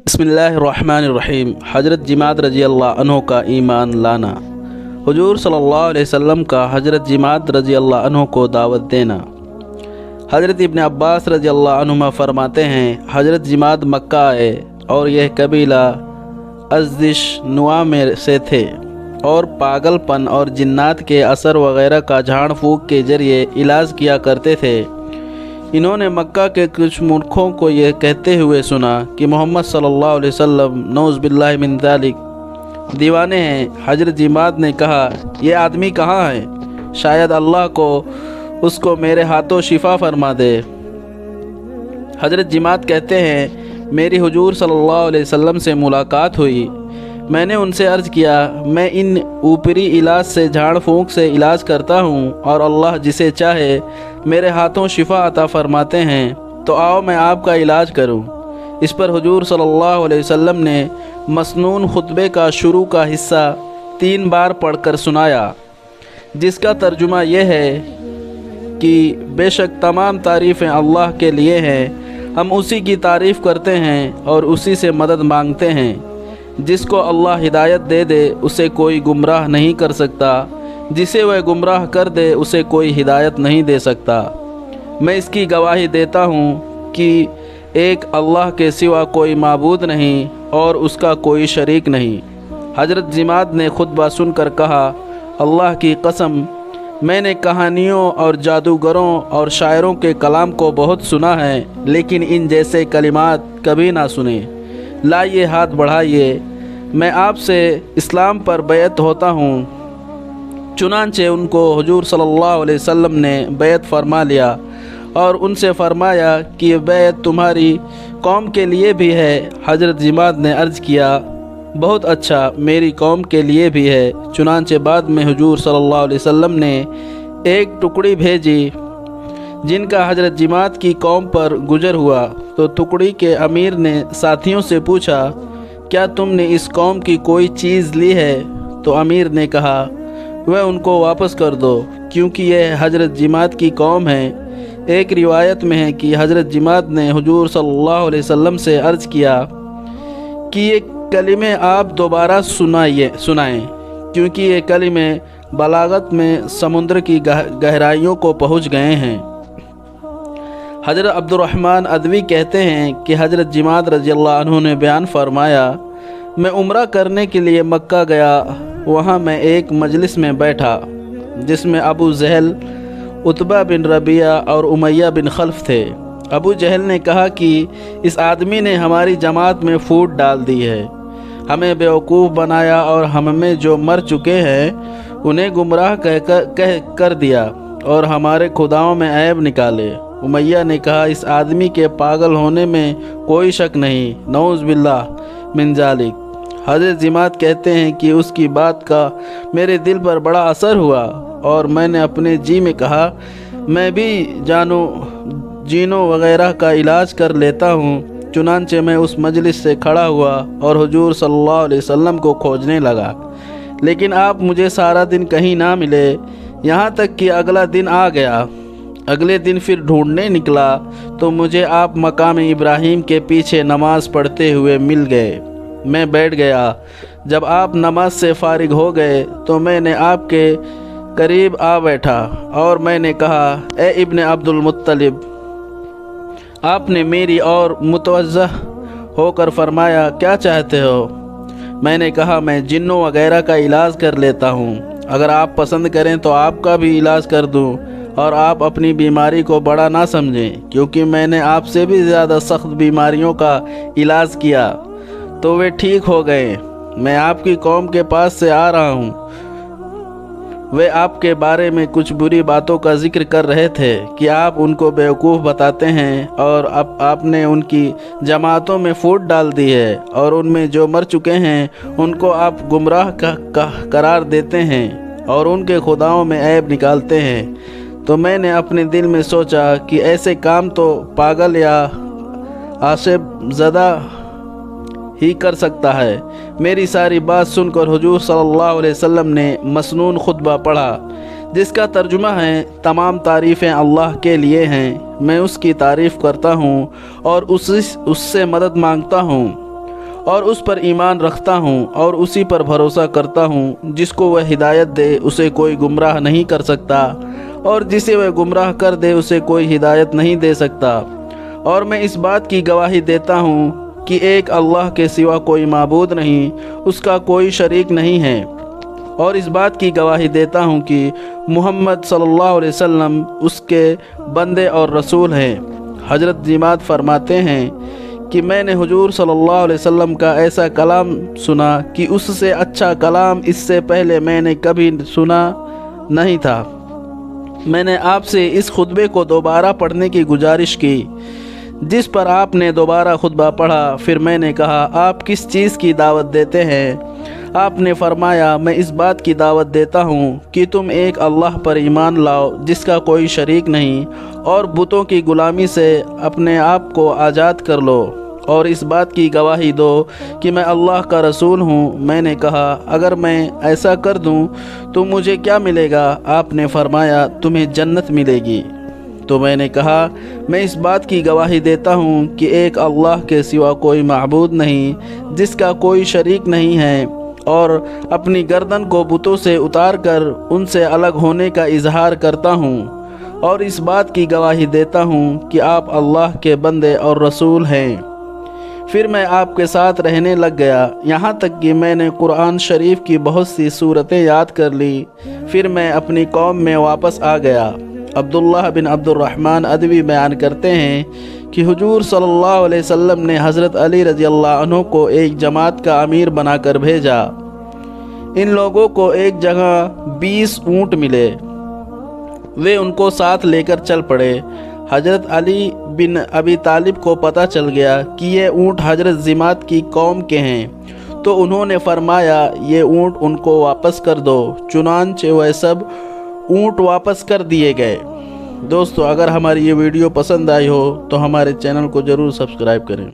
بسم اللہ الرحمن الرحیم۔ حضرت جماعت رضی اللہ عنہ کا ایمان لانا۔ حضور صلی اللہ علیہ وسلم کا حضرت جماعت رضی اللہ عنہ کو دعوت دینا۔ حضرت ابن عباس رضی اللہ عنہما فرماتے ہیں، حضرت جماعت مکہ آئے اور یہ قبیلہ ازدش نوا میں سے تھے اور پاگل پن اور جنات کے اثر وغیرہ کا جھاڑ پھونک کے ذریعے علاج کیا کرتے تھے۔ انہوں نے مکہ کے کچھ ملکوں کو یہ کہتے ہوئے سنا کہ محمد صلی اللہ علیہ وسلم نعوذ باللہ من ذالک دیوانے ہیں۔ حضرت جماعت نے کہا، یہ آدمی کہاں ہے؟ شاید اللہ کو اس کو میرے ہاتھوں شفا فرما دے۔ حضرت جماعت کہتے ہیں، میری حضور صلی اللہ علیہ وسلم سے ملاقات ہوئی۔ میں نے ان سے عرض کیا، میں ان اوپری علاج سے جھاڑ پھونک سے علاج کرتا ہوں اور اللہ جسے چاہے میرے ہاتھوں شفا عطا فرماتے ہیں، تو آؤ میں آپ کا علاج کروں۔ اس پر حضور صلی اللہ علیہ وسلم نے مسنون خطبے کا شروع کا حصہ 3 بار پڑھ کر سنایا، جس کا ترجمہ یہ ہے کہ بے شک تمام تعریفیں اللہ کے لیے ہیں، ہم اسی کی تعریف کرتے ہیں اور اسی سے مدد مانگتے ہیں۔ جس کو اللہ ہدایت دے دے اسے کوئی گمراہ نہیں کر سکتا، جسے وہ گمراہ کر دے اسے کوئی ہدایت نہیں دے سکتا۔ میں اس کی گواہی دیتا ہوں کہ ایک اللہ کے سوا کوئی معبود نہیں اور اس کا کوئی شریک نہیں۔ حضرت جماعت نے خطبہ سن کر کہا، اللہ کی قسم، میں نے کہانیوں اور جادوگروں اور شاعروں کے کلام کو بہت سنا ہے، لیکن ان جیسے کلمات کبھی نہ سنے۔ لائیے ہاتھ بڑھائیے، میں آپ سے اسلام پر بیعت ہوتا ہوں۔ چنانچہ ان کو حضور صلی اللہ علیہ وسلم نے بیعت فرما لیا اور ان سے فرمایا کہ یہ بیعت تمہاری قوم کے لیے بھی ہے۔ حضرت جماعت نے عرض کیا، بہت اچھا، میری قوم کے لیے بھی ہے۔ چنانچہ بعد میں حضور صلی اللہ علیہ وسلم نے ایک ٹکڑی بھیجی جن کا حضرت جماعت کی قوم پر گزر ہوا، تو ٹکڑی کے امیر نے ساتھیوں سے پوچھا، کیا تم نے اس قوم کی کوئی چیز لی ہے؟ تو امیر نے کہا، وہ ان کو واپس کر دو، کیونکہ یہ حضرت جماعت کی قوم ہے۔ ایک روایت میں ہے کہ حضرت جماعت نے حضور صلی اللہ علیہ وسلم سے عرض کیا کہ یہ کلمے آپ دوبارہ سنائیں، کیونکہ یہ کلمے بلاغت میں سمندر کی گہرائیوں کو پہنچ گئے ہیں۔ حضرت عبد الرحمن ادوی کہتے ہیں کہ حضرت جماعت رضی اللہ عنہ نے بیان فرمایا، میں عمرہ کرنے کے لیے مکہ گیا۔ وہاں میں ایک مجلس میں بیٹھا جس میں ابو جہل، عتبہ بن ربیعہ اور امیہ بن خلف تھے۔ ابو جہل نے کہا کہ اس آدمی نے ہماری جماعت میں پھوٹ ڈال دی ہے، ہمیں بیوقوف بنایا اور ہم میں جو مر چکے ہیں انہیں گمراہ کہہ کر دیا اور ہمارے خداؤں میں عیب نکالے۔ امیہ نے کہا، اس آدمی کے پاگل ہونے میں کوئی شک نہیں، نعوذ باللہ من ذالک۔ حضرت جماعت کہتے ہیں کہ اس کی بات کا میرے دل پر بڑا اثر ہوا اور میں نے اپنے جی میں کہا، میں بھی جینوں وغیرہ کا علاج کر لیتا ہوں۔ چنانچہ میں اس مجلس سے کھڑا ہوا اور حضور صلی اللہ علیہ وسلم کو کھوجنے لگا، لیکن آپ مجھے سارا دن کہیں نہ ملے، یہاں تک کہ اگلا دن آ گیا۔ اگلے دن پھر ڈھونڈنے نکلا تو مجھے آپ مقام ابراہیم کے پیچھے نماز پڑھتے ہوئے مل گئے۔ میں بیٹھ گیا۔ جب آپ نماز سے فارغ ہو گئے تو میں نے آپ کے قریب آ بیٹھا اور میں نے کہا، اے ابن عبد المطلب۔ آپ نے میری اور متوجہ ہو کر فرمایا، کیا چاہتے ہو؟ میں نے کہا، میں جنوں وغیرہ کا علاج کر لیتا ہوں، اگر آپ پسند کریں تو آپ کا بھی علاج کر دوں، اور آپ اپنی بیماری کو بڑا نہ سمجھیں، کیونکہ میں نے آپ سے بھی زیادہ سخت بیماریوں کا علاج کیا تو وہ ٹھیک ہو گئے۔ میں آپ کی قوم کے پاس سے آ رہا ہوں، وہ آپ کے بارے میں کچھ بری باتوں کا ذکر کر رہے تھے کہ آپ ان کو بیوقوف بتاتے ہیں اور اب آپ نے ان کی جماعتوں میں پھوٹ ڈال دی ہے اور ان میں جو مر چکے ہیں ان کو آپ گمراہ قرار دیتے ہیں اور ان کے خداؤں میں عیب نکالتے ہیں۔ تو میں نے اپنے دل میں سوچا کہ ایسے کام تو پاگل یا عاصب زدہ ہی کر سکتا ہے۔ میری ساری بات سن کر حضور صلی اللہ علیہ وسلم نے مسنون خطبہ پڑھا، جس کا ترجمہ ہے، تمام تعریفیں اللہ کے لیے ہیں، میں اس کی تعریف کرتا ہوں اور اس سے مدد مانگتا ہوں۔ اور اس پر ایمان رکھتا ہوں اور اسی پر بھروسہ کرتا ہوں جس کو وہ ہدایت دے اسے کوئی گمراہ نہیں کر سکتا، اور جسے وہ گمراہ کر دے اسے کوئی ہدایت نہیں دے سکتا۔ اور میں اس بات کی گواہی دیتا ہوں کہ ایک اللہ کے سوا کوئی معبود نہیں، اس کا کوئی شریک نہیں ہے، اور اس بات کی گواہی دیتا ہوں کہ محمد صلی اللہ علیہ وسلم اس کے بندے اور رسول ہیں۔ حضرت جماعت فرماتے ہیں کہ میں نے حضور صلی اللہ علیہ وسلم کا ایسا کلام سنا کہ اس سے اچھا کلام اس سے پہلے میں نے کبھی سنا نہیں تھا۔ میں نے آپ سے اس خطبے کو دوبارہ پڑھنے کی گزارش کی، جس پر آپ نے دوبارہ خطبہ پڑھا۔ پھر میں نے کہا آپ کس چیز کی دعوت دیتے ہیں؟ آپ نے فرمایا میں اس بات کی دعوت دیتا ہوں کہ تم ایک اللہ پر ایمان لاؤ جس کا کوئی شریک نہیں، اور بتوں کی غلامی سے اپنے آپ کو آزاد کر لو، اور اس بات کی گواہی دو کہ میں اللہ کا رسول ہوں۔ میں نے کہا اگر میں ایسا کر دوں تو مجھے کیا ملے گا؟ آپ نے فرمایا تمہیں جنت ملے گی۔ تو میں نے کہا میں اس بات کی گواہی دیتا ہوں کہ ایک اللہ کے سوا کوئی معبود نہیں جس کا کوئی شریک نہیں ہے، اور اپنی گردن کو بتوں سے اتار کر ان سے الگ ہونے کا اظہار کرتا ہوں، اور اس بات کی گواہی دیتا ہوں کہ آپ اللہ کے بندے اور رسول ہیں۔ پھر میں آپ کے ساتھ رہنے لگ گیا، یہاں تک کہ میں نے قرآن شریف کی بہت سی سورتیں یاد کر لی۔ پھر میں اپنی قوم میں واپس آ گیا۔ عبداللہ بن عبد الرحمن ادوی بیان کرتے ہیں کہ حضور صلی اللہ علیہ وسلم نے حضرت علی رضی اللہ عنہ کو ایک جماعت کا امیر بنا کر بھیجا۔ ان لوگوں کو ایک جگہ 20 اونٹ ملے، وہ ان کو ساتھ لے کر چل پڑے۔ حضرت علی بن ابی طالب کو پتہ چل گیا کہ یہ اونٹ حضرت جماعت کی قوم کے ہیں، تو انہوں نے فرمایا یہ اونٹ ان کو واپس کر دو۔ چنانچہ وہ سب اونٹ واپس کر دیے گئے۔ دوستو اگر ہماری یہ ویڈیو پسند آئی ہو تو ہمارے چینل کو ضرور سبسکرائب کریں۔